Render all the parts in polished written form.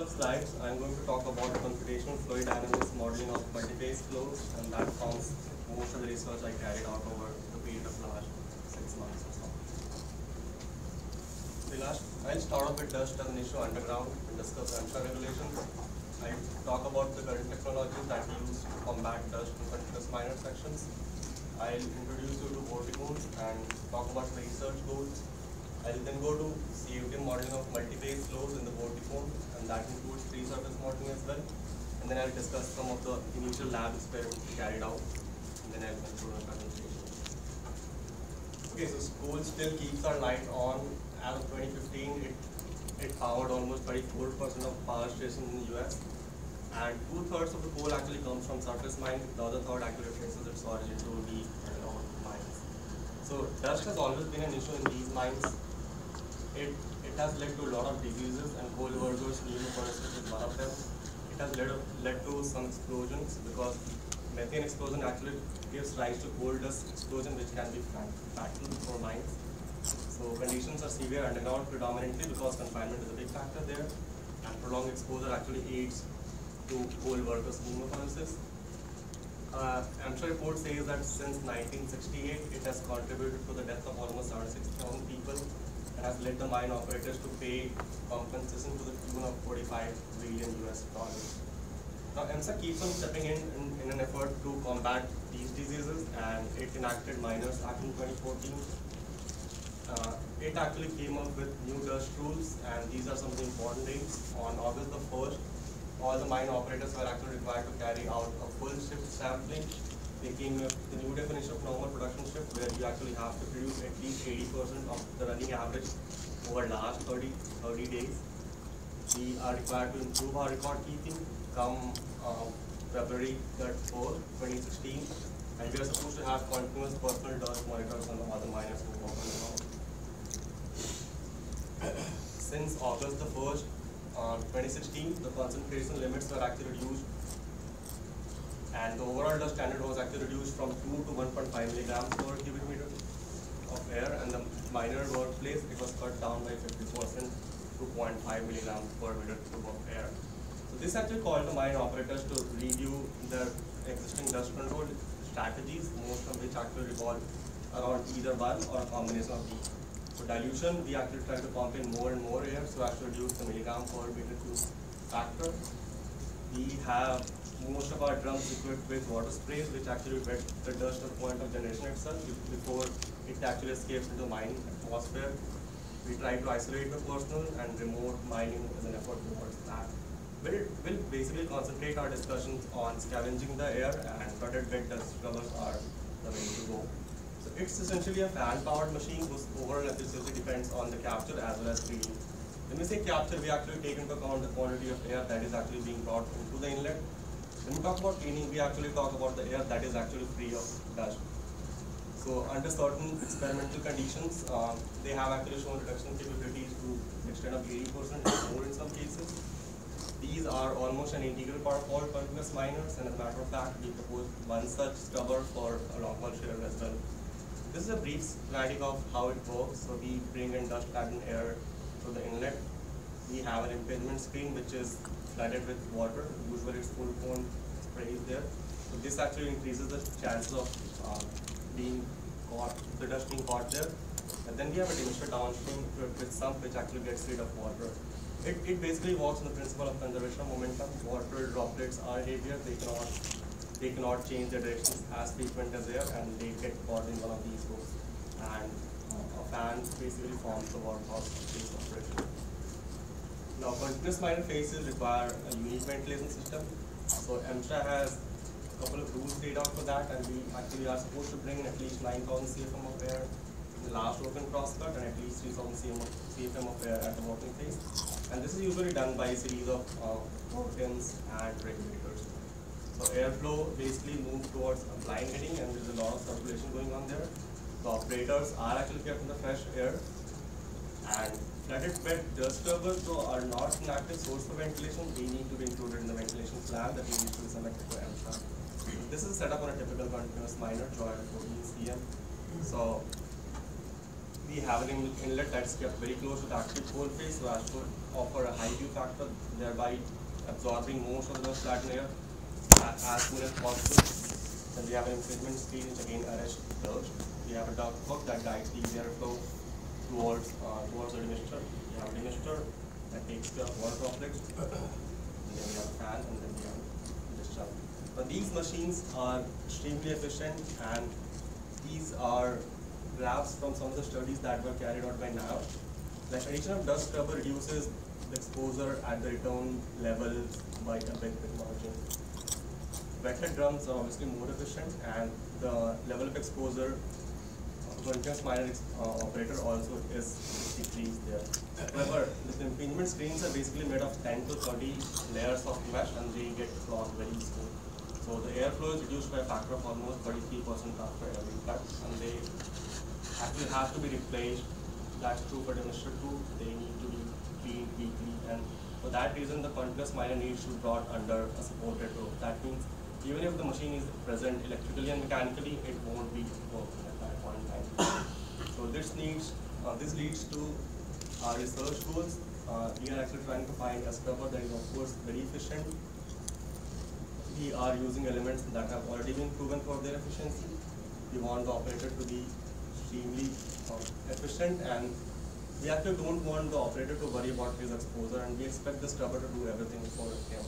couple of slides, I'm going to talk about computational fluid dynamics modeling of multi-phase flows, and that forms most of the research I carried out over the period of last 6 months or so. I'll start off with dust as an issue underground and discuss EMSHA regulations. I'll talk about the current technologies that we use to combat dust in continuous minor sections. I'll introduce you to vorticones and talk about the research goals. I'll then go to CFD modeling of multi-phase flows in the vorticone, and that includes free surface modeling as well. And then I'll discuss some of the initial lab experiments carried out, and then I'll conclude my presentation. Okay, so coal still keeps our light on. As of 2015, it powered almost 34% of power stations in the US, and 2/3 of the coal actually comes from surface mines. The other third actually traces its origin to the underground mines. So dust has always been an issue in these mines. It has led to a lot of diseases, and coal workers' pneumothorax is one of them. It has led to some explosions because methane explosion actually gives rise to coal dust explosion, which can be fatal for mines. So conditions are severe underground predominantly because confinement is a big factor there, and prolonged exposure actually aids to coal workers' pneumothorax. EMSHA report says that since 1968, it has contributed to the death of almost 76,000 people, and has led the mine operators to pay compensation to the tune of $45 billion. Now, EMSHA keeps on stepping in an effort to combat these diseases, and it enacted Miners Act in 2014. It actually came up with new dust rules, and these are some of the important dates. On August the 1st, all the mine operators were actually required to carry out a full shift sampling. They came with the new definition of normal production shift, where you actually have to produce at least 80% of the running average over last 30 days. We are required to improve our record keeping come February 4, 2016, and we are supposed to have continuous personal dust monitors on all the miners who work on the ground. Since August the 1st, 2016, the concentration limits were actually reduced, and the overall dust standard was actually reduced from 2 to 1.5 milligrams per cubic meter of air, and the minor workplace, it was cut down by 50% to 0.5 milligrams per meter cube of air. So this actually called the mine operators to review their existing dust control strategies, most of which actually revolve around either one or a combination of these. So dilution, we actually try to pump in more and more air so as to reduce the milligram per meter cube factor. We have most of our drums equipped with water sprays, which actually wet the dust at the point of generation itself before it actually escapes into the mining atmosphere. We try to isolate the personnel and remote mining as an effort towards that. But it will basically concentrate our discussions on scavenging the air, and flooded wet dust covers are the way to go. So it's essentially a fan-powered machine whose overall efficiency depends on the capture as well as cleaning. When we say capture, we actually take into account the quantity of air that is actually being brought into the inlet. When we talk about cleaning, we actually talk about the air that is actually free of dust. So under certain experimental conditions, they have actually shown reduction capabilities to the extent of 80% or more in some cases. These are almost an integral part of all continuous miners, and as a matter of fact, we propose one such scrubber for a long-haul shredder as well. This is a brief schematic of how it works. So we bring in dust-laden air to the inlet. We have an impingement screen which is flooded with water. Usually it's full cone spray there. So this actually increases the chances of being caught, the dust being caught there. And then we have a diminisher downstream with sump which actually gets rid of water. It basically works on the principle of conservation of momentum. Water droplets are heavier, they cannot change their directions as frequent as air, and they get caught in one of these hooks. And a fan basically forms the workhorse of this operation. Now, continuous miner phases require a unique ventilation system. So EMSHA has a couple of rules laid out for that, and we actually are supposed to bring in at least 9,000 CFM of air in the last open crosscut, and at least 3,000 CFM of air at the working phase. And this is usually done by a series of curtains and regulators. So airflow basically moves towards a blind heading, and there's a lot of circulation going on there. The operators are actually kept in the fresh air, and flooded wet dust covers though are not an active source for ventilation. They need to be included in the ventilation plan that we need to submit to EMSHA. This is set up on a typical continuous miner, joy 14 cm. So we have an inlet that's kept very close to the active coal phase so as to offer a high view factor, thereby absorbing most of the flattened air as soon as possible. Then we have an impingement screen which again arrests dust. We have a duct hook that guides the airflow towards the demister. We have a demister that takes care of water droplets. And then we have a fan, and then we have discharge. But these machines are extremely efficient, and these are graphs from some of the studies that were carried out by now. The addition of dust scrubber reduces the exposure at the return level by a big margin. Wetted drums are obviously more efficient, and the level of exposure continuous minor operator also is decreased there. However, the impingement screens are basically made of 10 to 30 layers of mesh, and they get clogged very soon. So the airflow is reduced by a factor of almost 33% after every cut, and they actually have to be replaced. That's true for demister 2. They need to be cleaned weekly, and for that reason, the continuous minor needs to be brought under a supported rope. That means even if the machine is present electrically and mechanically, it won't be working at that point in time. So this leads to our research goals. We are actually trying to find a scrubber that is of course very efficient. We are using elements that have already been proven for their efficiency. We want the operator to be extremely efficient, and we actually don't want the operator to worry about his exposure, and we expect the scrubber to do everything for him.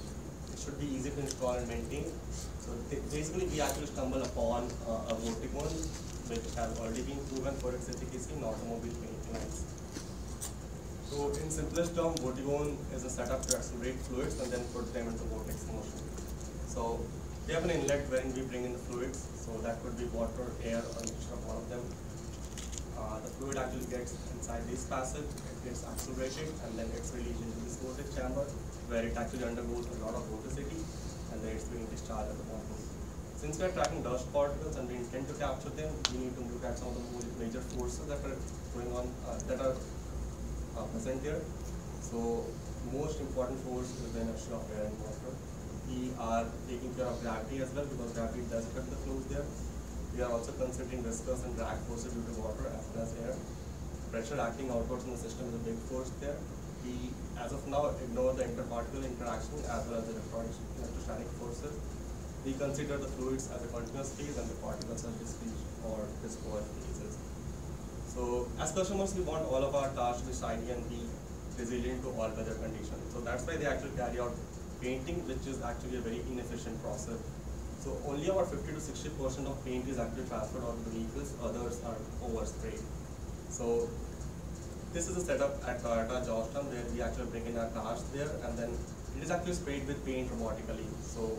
It should be easy to install and maintain. So basically we actually stumble upon a Vortigone which has already been proven for its efficacy in automobile maintenance. So in simplest term, Vortigone is a setup to accelerate fluids and then put them into vortex motion. So we have an inlet wherein we bring in the fluids, so that could be water, air, or a mixture of all of them. The fluid actually gets inside this passage, it gets accelerated, and then it's released into this vortex chamber, where it actually undergoes a lot of vorticity, and then it's being discharged at the bottom. Since we are tracking dust particles and we intend to capture them, we need to look at some of the major forces that are going on, that are present here. So most important force is the inertia of air and water. We are taking care of gravity as well, because gravity does affect the flows there. We are also considering viscous and drag forces due to water as well as air. Pressure acting outwards in the system is a big force there. We, as of now, ignore the interparticle interaction as well as the electrostatic forces. We consider the fluids as a continuous phase and the particles as discrete or discoid phases. So, as customers, we want all of our cars to be shiny and be resilient to all weather conditions. So that's why they actually carry out painting, which is actually a very inefficient process. So only about 50 to 60% of paint is actually transferred onto the vehicles, others are oversprayed. So this is a setup at Toyota Georgetown where we actually bring in our cars there, and then it is actually sprayed with paint robotically. So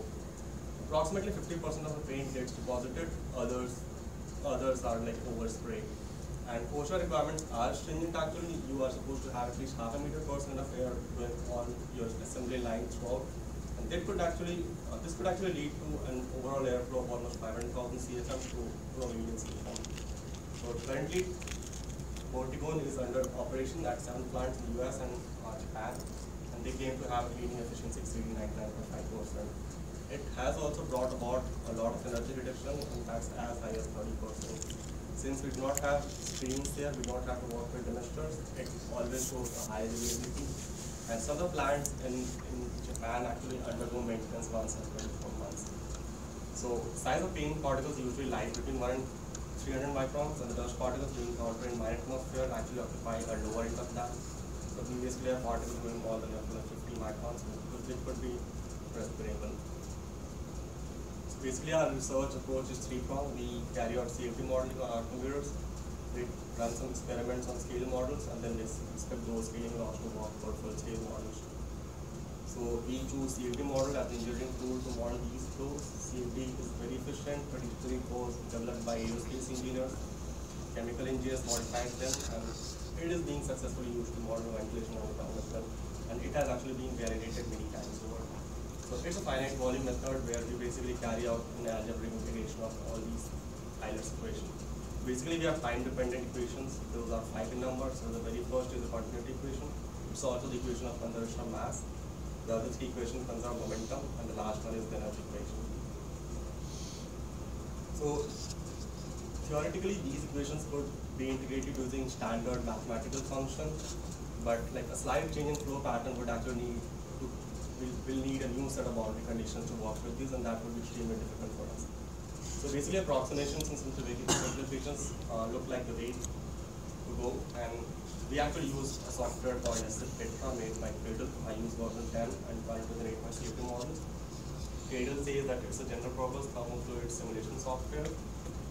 approximately 50% of the paint gets deposited, others are like oversprayed. And OSHA requirements are stringent actually. You are supposed to have at least half a meter per second of air going on your assembly line throughout. And this could actually lead to an overall airflow of almost 500,000 CFM to a million CFM. So currently, Vortigone is under operation at 7 plants in the US and Japan, and they claim to have a cleaning efficiency exceeding 99.5%. It has also brought about a lot of energy reduction, and that's as high as 30%. Since we do not have screens there, we don't have to work with demisters, it always shows a high reliability. And some of the plants in Japan actually undergo maintenance once every 24 months. So size of paint particles usually lies between 1 and 300 microns, and the dust particles being encountered in my atmosphere actually occupy a lower end of that. So we basically have particles going all the way up to 50 microns, which could be respirable. Basically, our research approach is three-pronged. We carry out CFD modeling on automobiles. We run some experiments on scale models, and then we expect those scaling laws to work for full-scale models. So we choose CFD model as the engineering tool to model these flows. CFD is very efficient, particularly for developed by aerospace engineers. Chemical engineers modified them, and it is being successfully used to model ventilation all around as well. And it has actually been validated many times over. So it's a finite volume method where we basically carry out an algebraic integration of all these Euler's equations. Basically, we have time-dependent equations. Those are 5 in number. So the very first is the continuity equation. It's also the equation of conservation of mass. The other 3 equations conserve momentum, and the last one is the energy equation. So theoretically, these equations could be integrated using standard mathematical functions, but like a slight change in flow pattern would actually need to will need a new set of boundary conditions to work with these, and that would be extremely difficult for us. So basically, approximations and simplifications look like the way to go, and we actually use a software called Tetra made by Cradle. I use version 10 and trying to generate my safety model. Cradle says that it's a general purpose thermofluid simulation software.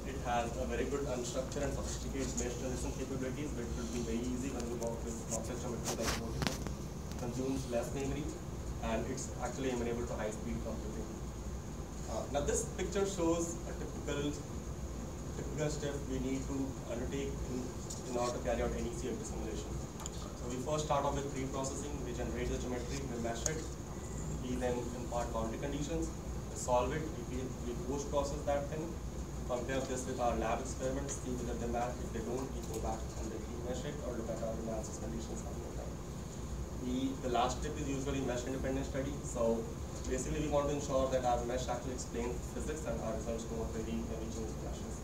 It has a very good unstructured and sophisticated mesh transition capabilities, which will be very easy when we work with complex geometry like vertical. Consumes less memory, and it's actually amenable to high-speed computing. Now this picture shows a typical step we need to undertake in order to carry out any CFD simulation. So we first start off with pre-processing. We generate the geometry, we mesh it. We then impart boundary conditions, we solve it, we post-process that thing, compare this with our lab experiments, see whether they match. If they don't, we go back and then re-mesh it or look at our analysis conditions one more time. The last step is usually mesh independent study. So basically we want to ensure that our mesh actually explains physics and our results don't vary when we change the meshes.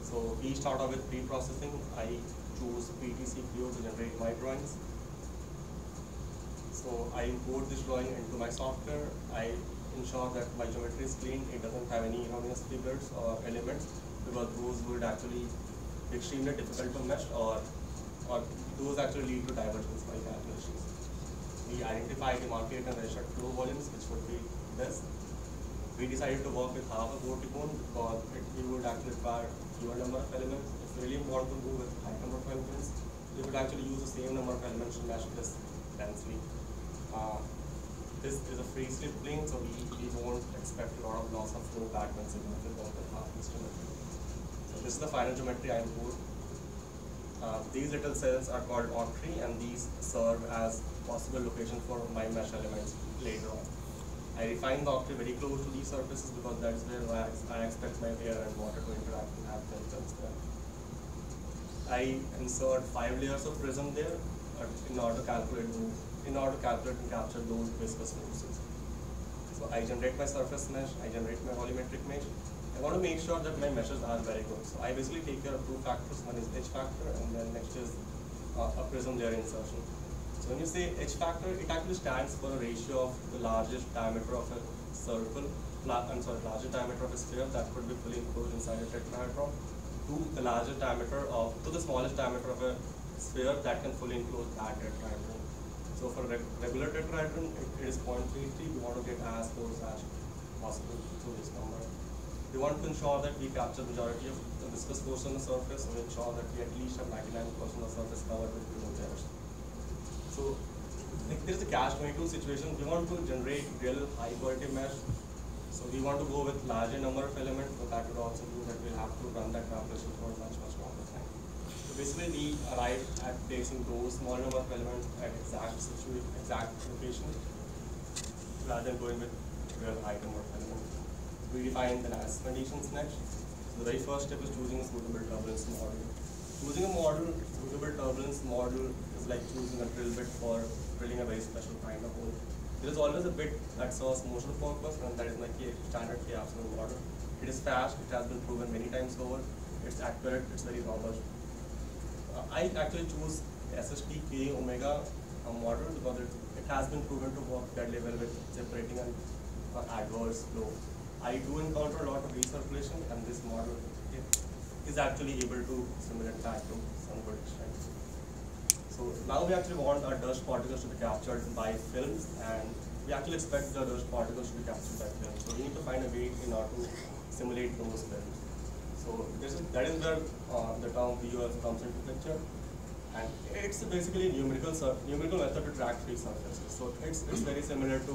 So we start off with pre-processing. I choose PTCPO to generate my drawings. So I import this drawing into my software. I ensure that my geometry is clean. It doesn't have any erroneous figures or elements, because those would actually be extremely difficult to mesh, or those actually lead to divergence by calculations. We identify the market and redshift flow volumes, which would be this. We decided to work with half a vorticone because we would actually require fewer number of elements. If we really want to go with high number of elements, we would actually use the same number of elements to mesh this densely. This is a free slip plane, so we won't expect a lot of loss of flow back when we work with half this geometry. So this is the final geometry I import. These little cells are called octree, and these serve as possible location for my mesh elements later on. I refine the octree very close to these surfaces because that is where I expect my air and water to interact and have chemicals there. I insert 5 layers of prism there in order to calculate and capture those viscous forces. So I generate my surface mesh, I generate my volumetric mesh. I want to make sure that my meshes are very good. So I basically take care of 2 factors. One is H factor, and then next is a prism layer insertion. So when you say H factor, it actually stands for a ratio of the largest diameter of a circle, largest diameter of a sphere that could be fully enclosed inside a tetrahedron, to the largest diameter to the smallest diameter of a sphere that can fully enclose that tetrahedron. So for a regular tetrahedron, it is 0.33. We want to get as close as possible to this number. We want to ensure that we capture the majority of the viscous force on the surface, and ensure that we at least have 99% of the surface covered with prism layers. So like there is a catch-22 situation. We want to generate real high quality mesh. So we want to go with larger number of elements, but that would also mean that we'll have to run that calculation for much longer time. So basically we arrive at placing those small number of elements at exact location rather than going with real high number of elements. We define the analysis conditions next. So the very first step is choosing a suitable turbulence model. Choosing a suitable turbulence model is like choosing a drill bit for drilling a very special kind of hole. There is always a bit that serves motion purpose, and that is my standard K-absolute model. It is fast, it has been proven many times over, it's accurate, it's very robust. I actually choose SST K omega model because it has been proven to work deadly well with separating an adverse flow. I do encounter a lot of recirculation, and this model is actually able to simulate that to some good extent. So now we actually want our dust particles to be captured by films, and we actually expect the dust particles to be captured by films. So we need to find a way in order to simulate those films. So that is where the term VUF comes into picture, and it's basically a numerical method to track free surfaces. So it's very similar to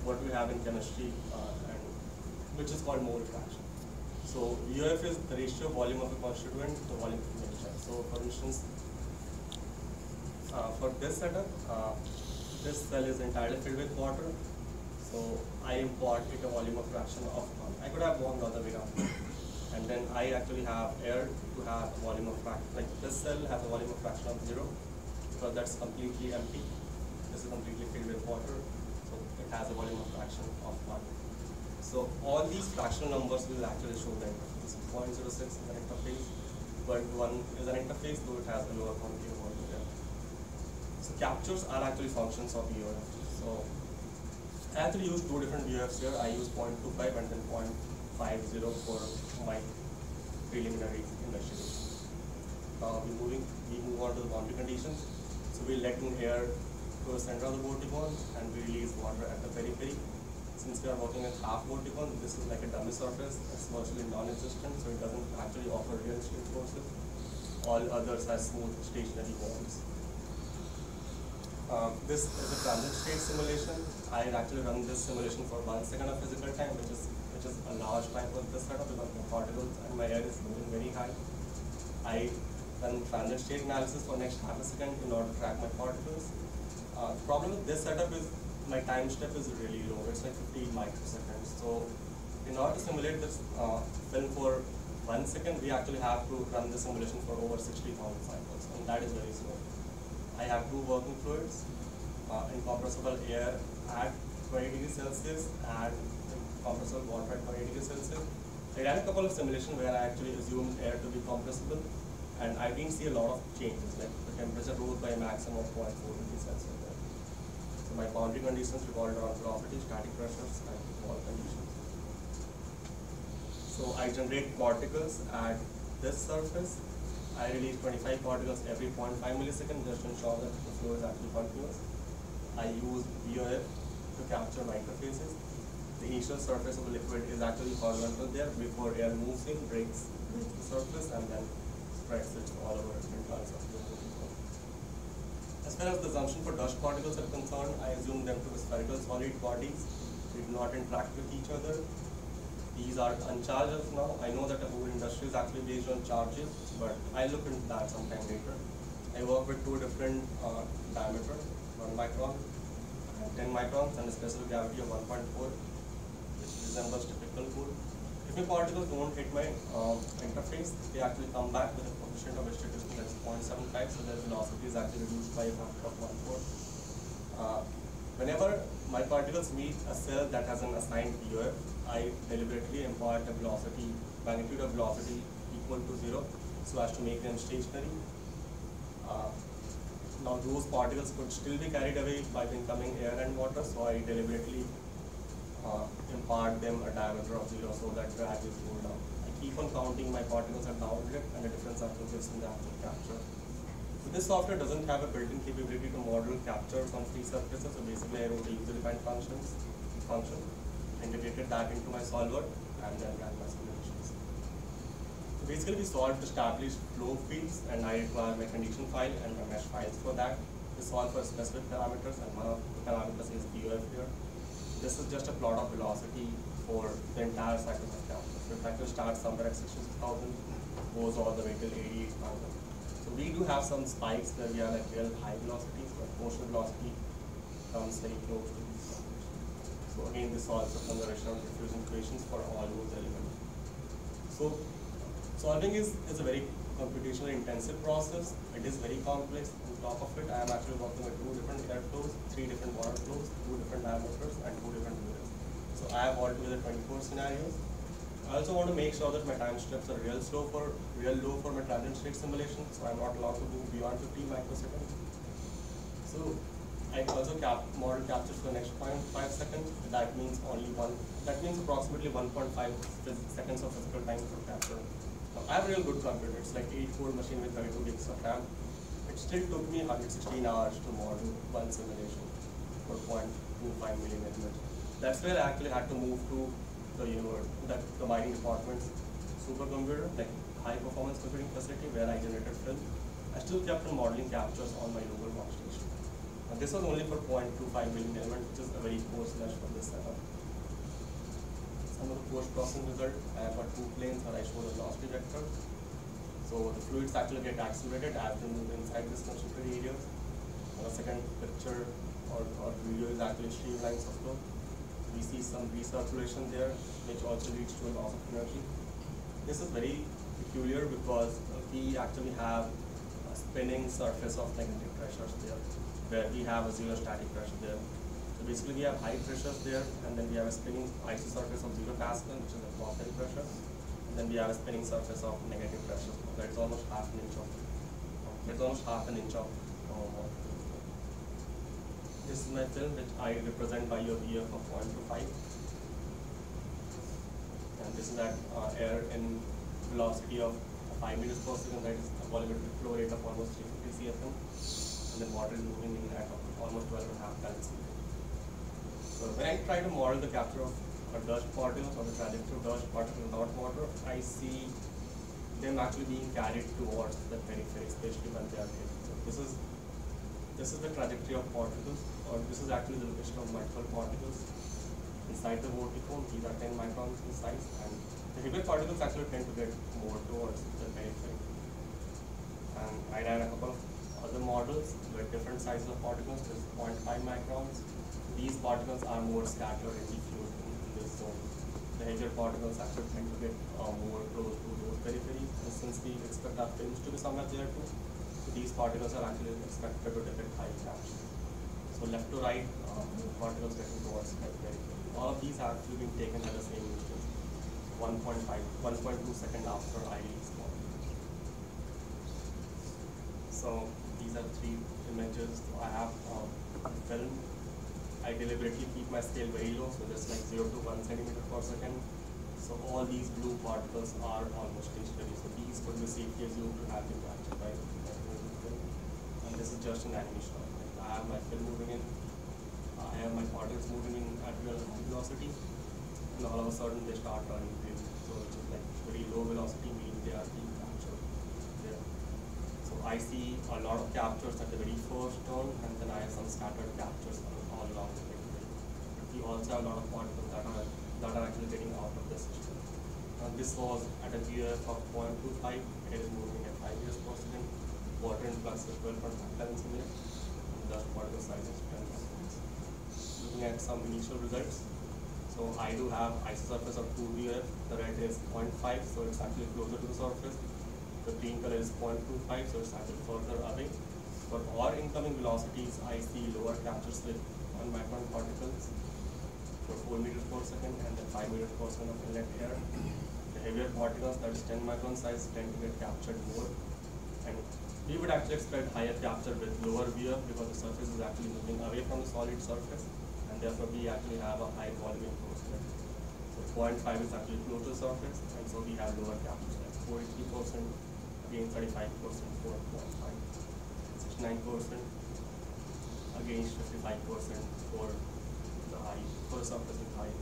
what we have in chemistry, and which is called mole fraction. So VUF is the ratio of volume of a constituent to volume of a mixture. So for instance, for this setup, this cell is entirely filled with water. So I import it a volume of fraction of 1. I could have gone the other way around. And then I actually have air to have a volume of fraction. Like this cell has a volume of fraction of 0 because that's completely empty. This is completely filled with water. So it has a volume of fraction of 1. So all these fractional numbers will actually show the interface. 0.06 is an interface, but 1 is an interface, though it has a lower quantity of water there. So captures are actually functions of VOF. So I actually use two different VOFs here. I use 0.25 and then 0.50 for my preliminary investigation. We move on to the boundary conditions. So we let in air to the center of the vorticon and we release water at the periphery. Since we are working with half vorticon, this is like a dummy surface. It's virtually non-existent, so it doesn't actually offer real shear forces. All others are smooth stationary walls. This is a transit state simulation. I actually run this simulation for 1 second of physical time, which is a large time for this setup because my particles and my air is moving very high. I run transit state analysis for next half a second in order to track my particles. The problem with this setup is my time step is really low. It's like 15 microseconds. So in order to simulate this film for 1 second, we actually have to run the simulation for over 60,000 cycles, and that is very slow. I have two working fluids, incompressible air at 20 degrees Celsius and compressible water at 20 degrees Celsius. I ran a couple of simulations where I actually assumed air to be compressible, and I didn't see a lot of changes, like the temperature rose by a maximum of 0.4 degrees Celsius. So my boundary conditions revolved around velocity, static pressures, and wall conditions. So I generate particles at this surface. I release 25 particles every 0.5 milliseconds just to ensure that the flow is actually continuous. I use VOF to capture my interfaces. The initial surface of the liquid is actually horizontal there before air moves in, breaks the surface, and then spreads it all over in terms of the vorticon. As far as the assumption for dust particles are concerned, I assume them to be spherical solid bodies. They do not interact with each other. These are uncharged as now. I know that the whole industry is actually based on charges, but I'll look into that sometime later. I work with two different diameters, 1 micron and 10 microns, and a specific gravity of 1.4, which resembles typical code. If my particles don't hit my interface, they actually come back with a coefficient of distribution that is 0.75, so their velocity is actually reduced by a factor of 1/4. Whenever my particles meet a cell that has an assigned VOF, I deliberately impart a velocity, magnitude of velocity equal to 0, so as to make them stationary. Now those particles could still be carried away by the incoming air and water, so I deliberately impart them a diameter of 0 so that drag is pulled down. I keep on counting my particles at downlift, and the difference actually gives me the actual capture. So this software doesn't have a built-in capability to model captures on free surfaces, so basically I wrote a user-defined function, integrated that into my solver, and then ran my simulations. So basically we solved established flow fields, and I require my condition file and my mesh files for that. We solve for specific parameters, and one of the parameters is VOF here. This is just a plot of velocity for the entire cycle of capture. So it actually starts somewhere at 66,000, goes all the way till 88,000. So we do have some spikes where we have like real high velocities, but motion velocity comes very close to these numbers. So again, this solves the conservation of diffusion equations for all those elements. So solving is a very computationally intensive process. It is very complex. On top of it, I am actually working with 2 different air flows, 3 different water flows, 2 different diameters, and 2 different layers. So I have altogether 24 scenarios. I also want to make sure that my time steps are real low for my transit state simulation, so I'm not allowed to move beyond 15 microseconds. So I also model captures for the next 0.5 seconds. That means approximately 1.5 seconds of physical time for capture. Now, I have a real good computer. It's like 8-core machine with 32 gigs of RAM. It still took me 116 hours to model one simulation for 0.25 millimeters. That's where I actually had to move to the mining department's supercomputer, like high performance computing facility where I generated film. I still kept on modeling captures on my local workstation. And this was only for 0.25 million element, which is a very poor slash for this setup. Some of the post-processing result, I have got 2 planes where I show the velocity vector. So the fluids actually get accelerated as they move inside this concentrated areas. And the second picture or video is actually streamlines of flow. We see some recirculation there, which also leads to a loss of energy. This is very peculiar because we actually have a spinning surface of negative pressures there, where we have a zero static pressure there. So basically we have high pressures there, and then we have a spinning isosurface of 0 Pascal, which is atmospheric pressure. And then we have a spinning surface of negative pressure. That's almost half an inch of This is my film, which I represent by your VF of 0.25. And this is at air in velocity of 5 meters per second, that is a volumetric flow rate of almost 350 cfm. And then water is moving in at almost 12.5 gallons. So when I try to model the capture of dust particles or the trajectory of dust particles in hot water, I see them actually being carried towards the periphery, especially when they are hit. So this is the trajectory of particles, or this is actually the location of multiple particles inside the vorticone. These are 10 microns in size, and the heavier particles actually tend to get more towards the periphery. And I ran a couple of other models with different sizes of particles. There's 0.5 microns. These particles are more scattered and diffused in this zone. The heavier particles actually tend to get more close to those peripheries, and since we expect our films to be somewhere there too, so these particles are actually expected to depict high capture. So left to right, particles getting towards the periphery. All of these have actually been taken at the same distance, 1.2 seconds after I release one. So these are 3 images. So I have film. I deliberately keep my scale very low, so just like 0 to 1 centimeter per second. So all these blue particles are almost stationary. So these could be safely assumed to have been captured by the film. And this is just an animation of it. I have my film moving in. I have my particles moving in at real high velocity, and all of a sudden they start turning green. So it's just like very low velocity, meaning they are being captured there. So I see a lot of captures at the very first turn, and then I have some scattered captures all along the way. We also have a lot of particles that are actually getting out of the system. This was at a VF of 0.25. It is moving at 5 meters per second. Water influx is 12.5 gallons a minute. And dust particle size is 10 microns. Looking at some initial results. So I do have isosurface of 2 VF. The red is 0.5, so it's actually closer to the surface. The green color is 0.25, so it's actually further away. For all incoming velocities, I see lower captures with 1 micron particles for 4 meters per second, and then 5 meters per second of inlet air. The heavier particles, that is 10 micron size, tend to get captured more. And we would actually expect higher capture with lower VF because the surface is actually moving away from the solid surface, and therefore we actually have a high volume close to it. So 0.5 is actually close to the surface, and so we have lower captures like 43%, again 35% for 0.5, 69% against 55% for the high, for the surface with high.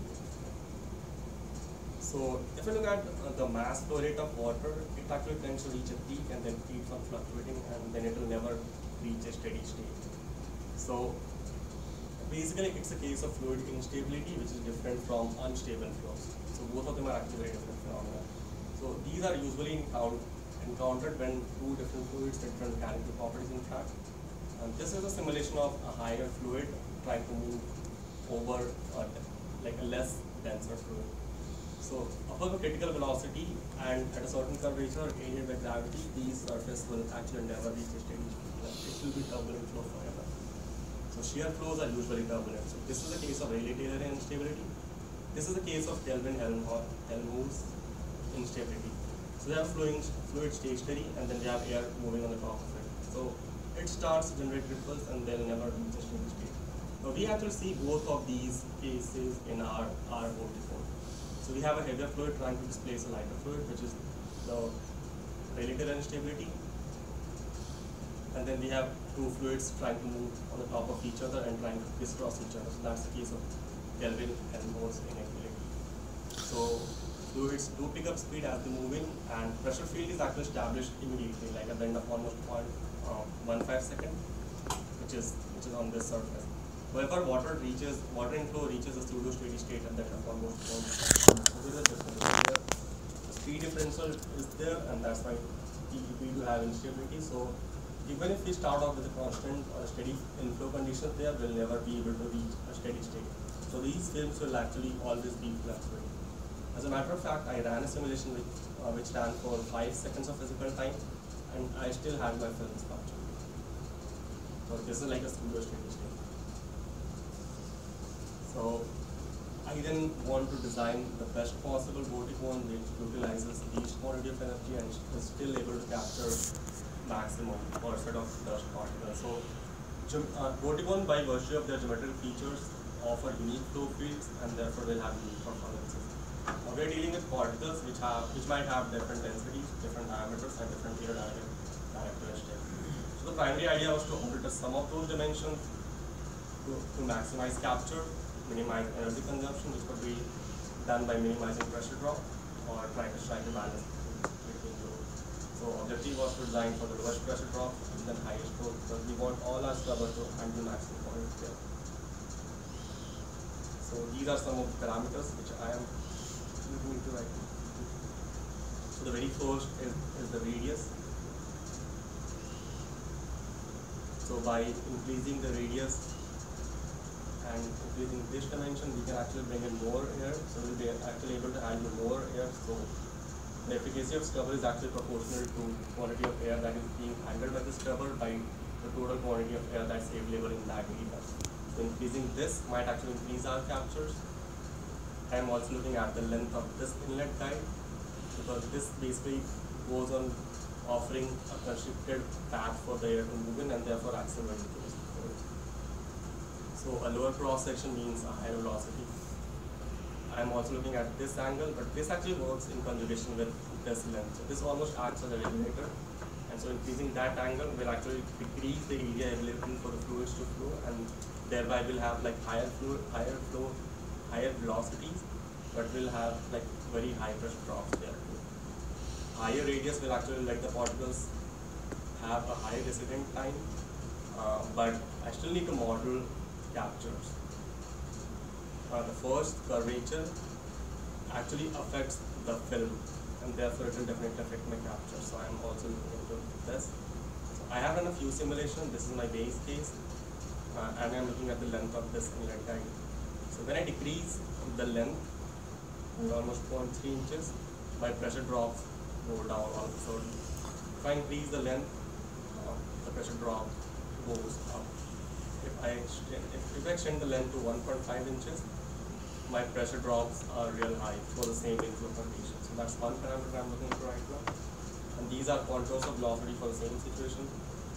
So if you look at the mass flow rate of water, it actually tends to reach a peak and then keeps on fluctuating, and then it will never reach a steady state. So basically it's a case of fluid instability, which is different from unstable flows. So both of them are actually very different phenomena. So these are usually encountered when 2 different fluids with different mechanical properties interact. And this is a simulation of a higher fluid trying to move over like a less denser fluid. So above a critical velocity and at a certain curvature aided by gravity, these surfaces will actually never reach a steady state. It will be turbulent flow forever. So shear flows are usually turbulent. So this is a case of Rayleigh-Taylor instability. This is a case of Kelvin-Helmholtz instability. So they have fluid stationary, and then they have air moving on the top of it. So it starts to generate ripples and they'll never reach a steady state. Now we actually see both of these cases in our vorticone. So we have a heavier fluid trying to displace a lighter fluid, which is the Rayleigh-Taylor instability. And then we have 2 fluids trying to move on the top of each other and trying to crisscross each other. So that's the case of Kelvin-Helmholtz inequality. So fluids do pick up speed as they move in, and pressure field is actually established immediately, like a bend of almost 0.15 seconds, which is on this surface. However, water inflow reaches a pseudo steady state at that of almost 1 second. So there is a difference here. The speed differential is there, and that's why we do have instability. So even if we start off with a constant or a steady inflow condition there, we'll never be able to reach a steady state. So these films will actually always be fluctuating. As a matter of fact, I ran a simulation which ran for 5 seconds of physical time, and I still had my films captured. So this is like a pseudo steady state. So I then want to design the best possible vorticone which utilizes least quantity of energy and is still able to capture maximum per set of dust particles. So Vertical by virtue of their geometrical features offer unique flow fields and therefore will have unique performances. We are dealing with particles which might have different densities, different diameters, and different aerodynamic characteristics. So the primary idea was to alter some of those dimensions to maximize capture, minimize energy consumption, which could be done by minimizing pressure drop or trying to strike a balance between those. So objective was to design for the lowest pressure drop and then highest flow, because we want all our scrubber to handle maximum points there. So these are some of the parameters which I am looking into right now. So the very first is the radius. So by increasing the radius and increasing this dimension, we can actually bring in more air. So we'll be actually able to handle more air. So the efficacy of scrubber is actually proportional to quantity of air that is being handled by the scrubber by the total quantity of air that's available in that area. So increasing this might actually increase our captures. I'm also looking at the length of this inlet guide, because this basically goes on offering a constricted path for the air to move in and therefore accelerate the case. So a lower cross section means a higher velocity. I'm also looking at this angle, but this actually works in conjugation with this length. So this almost acts as a regulator, and so increasing that angle will actually decrease the area available for the fluids to flow, and thereby will have like higher flow, higher velocities, but will have like very high pressure drops there too. Higher radius will actually let the particles have a higher resident time, but I still need to model captures. The first curvature actually affects the film, and therefore it will definitely affect my capture. So I'm also looking into this. So I have done a few simulations. This is my base case, and I'm looking at the length of this inlet guide. So when I decrease the length by almost 0.3 inches, my pressure drops go down all of a sudden. If I increase the length, the pressure drop goes up. If I extend the length to 1.5 inches, my pressure drops are real high for the same inflow condition. So that's one parameter I'm looking for right now. And these are contours of velocity for the same situation.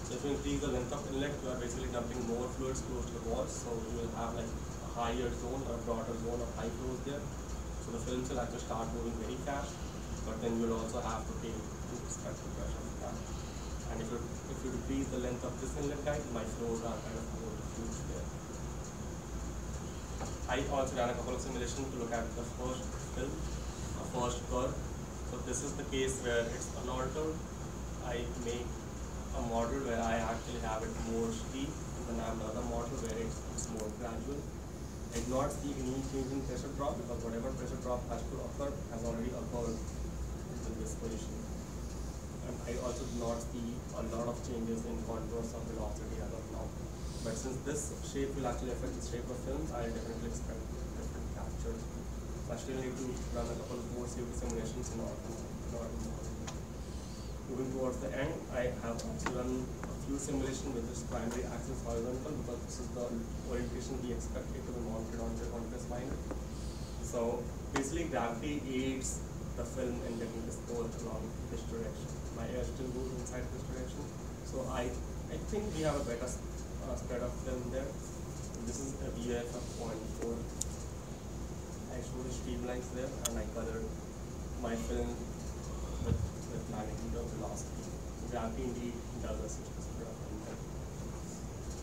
So if you increase the length of inlet, you are basically dumping more fluids close to the walls. So you will have like a higher zone or a broader zone of high flows there. So the films will actually start moving very fast, but then you will also have to pay to respect the pressure of that. And if you decrease the length of this inlet guide, my flows are kind of more diffuse there. I also ran a couple of simulations to look at the first film, a first curve. So this is the case where it's unaltered. I make a model where I actually have it more steep, and then I have another model where it's more gradual. I do not see any change in pressure drop, because whatever pressure drop has to occur has already occurred in this position. And I also do not see a lot of changes in contours of velocity as of now. But since this shape will actually affect the shape of films, I definitely expect different captures. So I still need to run a couple of more CFD simulations in order to model. Moving towards the end, I have also run a few simulations with this primary axis horizontal, because this is the orientation we expect it to be mounted on this liner. So basically gravity aids the film in getting disposed along this direction. My air still goes inside this direction. So I think we have a better spread of film there. This is a VF of 0.4. I showed the streamlines there, and I colored my film with magnitude of velocity. Gravity indeed does assist the spread of film there.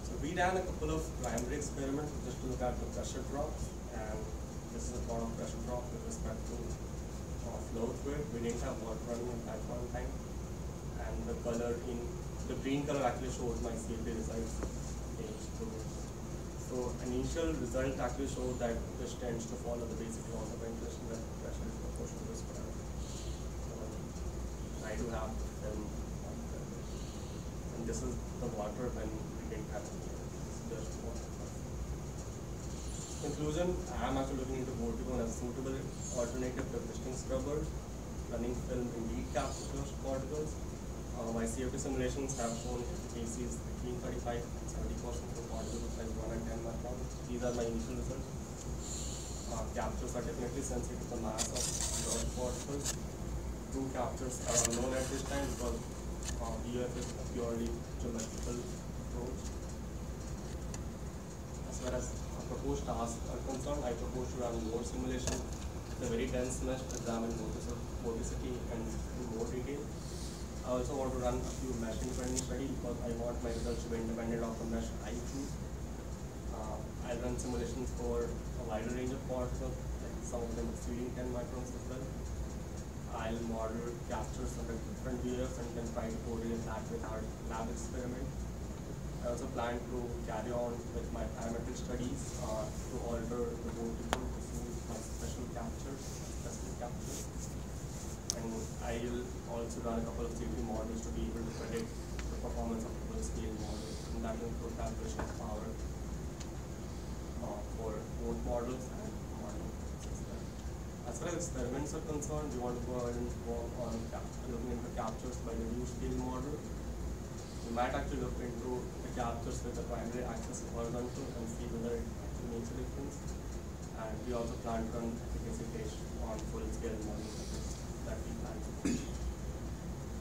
So we ran a couple of primary experiments just to look at the pressure drops, and this is a plot of pressure drop with respect to flow through it. We didn't have water running at that one time, and the green color actually shows my CFD results. So initial result actually shows that this tends to follow the basic laws of ventilation, that pressure is proportional to square. I do have film on there. And this is the water when we didn't have any air. Just water. Conclusion, I am actually looking into Vorticon as a suitable alternative to existing scrubbers, running film in lead capture particles. My CFD simulations have shown efficacies between 35 and 70% for particles of size 1 and 10 microns. These are my initial results. Captures are definitely sensitive to the mass of large particles. True captures are unknown at this time because VF is a purely geometrical approach. As far as proposed tasks are concerned, I propose to run more simulation, the very dense mesh, examine moticity and in more detail. I also want to run a few mesh independent studies because I want my results to be independent of the mesh I choose. I'll run simulations for a wider range of particles, like some of them exceeding 10 microns as well. I'll model captures under different viewers and then try to correlate that with our lab experiment. I also plan to carry on with my parametric studies to alter the vortical to suit my specific captures. And I'll also run a couple of CFD models to be able to predict the performance of the full scale model, and that will include calculation of power for both models and modeling as well. As far as experiments are concerned, we want to go ahead and work on looking into captures by the reduced scale model. We might actually look into the captures with the primary axis horizontal and see whether it actually makes a difference. And we also plan to run efficacy tests on full scale models that we plan to do.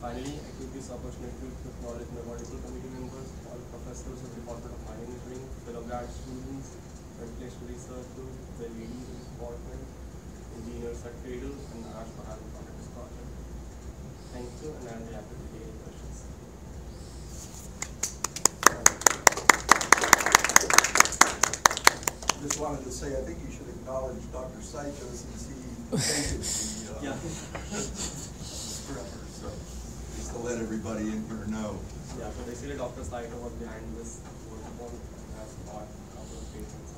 Finally, I take this opportunity to acknowledge my Vortical Committee members, all professors of the Department of Mining Engineering, fellow grad students, ventilation research group, the ladies in the department, engineers at Cradle, and Nash for having funded this project. Thank you, and I'll be happy to take any questions. Just wanted to say, I think you should acknowledge Dr. Saito since he invented the forever. So just to let everybody in here know. Yeah, so basically Dr. Saito was behind this protocol and has got a couple of patents.